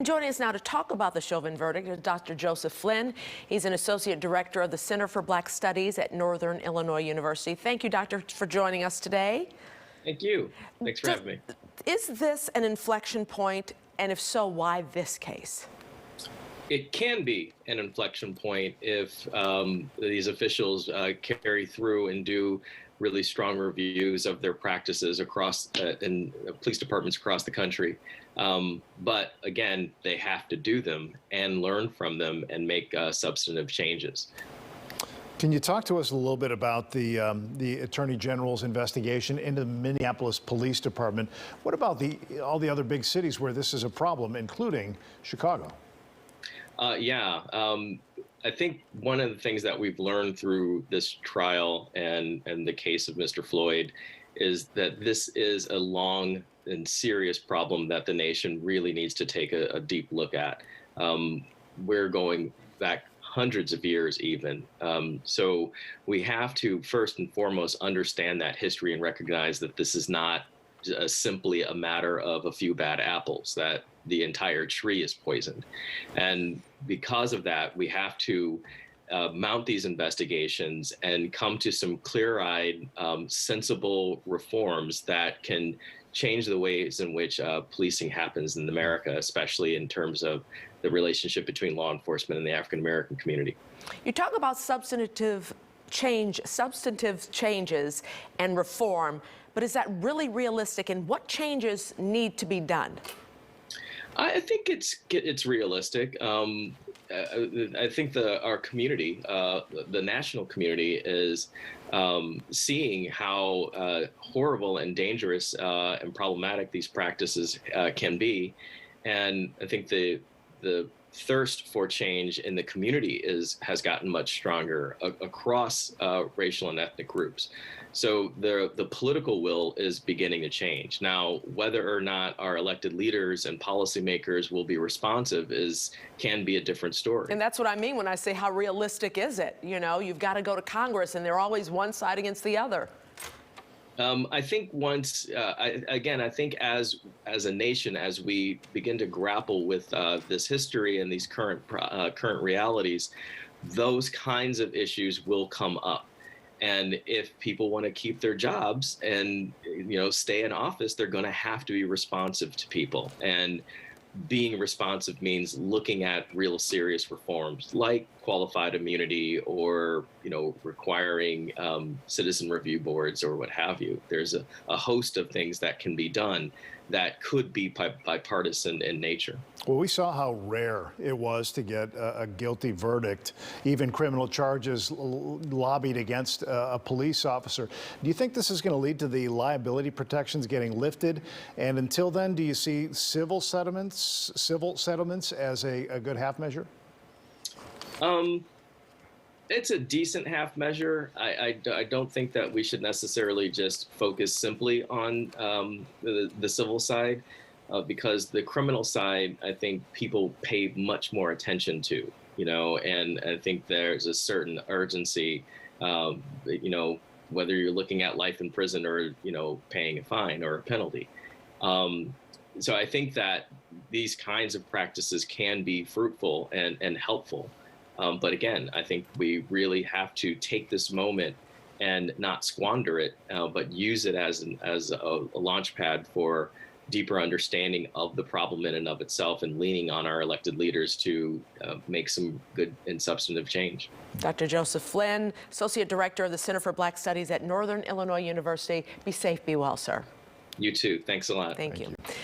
Joining us now to talk about the Chauvin verdict is Dr. Joseph Flynn. He's an associate director of the Center for Black Studies at Northern Illinois University. Thank you, Doctor, for joining us today. Thank you. Thanks for having me. Is this an inflection point? And if so, why this case? It can be an inflection point if these officials carry through and do really strong reviews of their practices across in police departments across the country. But again, they have to do them and learn from them and make substantive changes. Can you talk to us a little bit about the Attorney General's investigation into the Minneapolis Police Department? What about all the other big cities where this is a problem, including Chicago? I think one of the things that we've learned through this trial and the case of Mr. Floyd is that this is a long and serious problem that the nation really needs to take a deep look at. We're going back hundreds of years even. So we have to first and foremost understand that history and recognize that this is not simply a matter of a few bad apples, that the entire tree is poisoned. And because of that, we have to mount these investigations and come to some clear-eyed, sensible reforms that can change the ways in which policing happens in America, especially in terms of the relationship between law enforcement and the African-American community. You talk about substantive changes and reform, but is that really realistic, and what changes need to be done? I think it's realistic. I think our community, the national community, is seeing how horrible and dangerous and problematic these practices can be, and I think the thirst for change in the community has gotten much stronger across racial and ethnic groups. So the political will is beginning to change. Now, whether or not our elected leaders and policymakers will be responsive can be a different story. And that's what I mean when I say how realistic is it? You know, you've got to go to Congress and they're always one side against the other. I think I think as a nation, as we begin to grapple with this history and these current realities, those kinds of issues will come up. And if people want to keep their jobs and stay in office, they're going to have to be responsive to people. And being responsive means looking at real serious reforms like qualified immunity or requiring citizen review boards or what have you. There's a host of things that can be done that could be bipartisan in nature. Well, we saw how rare it was to get a guilty verdict, even criminal charges lobbied against a police officer. Do you think this is going to lead to the liability protections getting lifted? And until then, do you see civil settlements as a good half measure? It's a decent half measure. I don't think that we should necessarily just focus simply on the civil side, because the criminal side, I think people pay much more attention to, and I think there's a certain urgency, whether you're looking at life in prison or, paying a fine or a penalty. So I think that these kinds of practices can be fruitful and helpful. But again, I think we really have to take this moment and not squander it, but use it as a launch pad for deeper understanding of the problem in and of itself, and leaning on our elected leaders to make some good and substantive change. Dr. Joseph Flynn, Associate Director of the Center for Black Studies at Northern Illinois University. Be safe, be well, sir. You too. Thanks a lot. Thank you.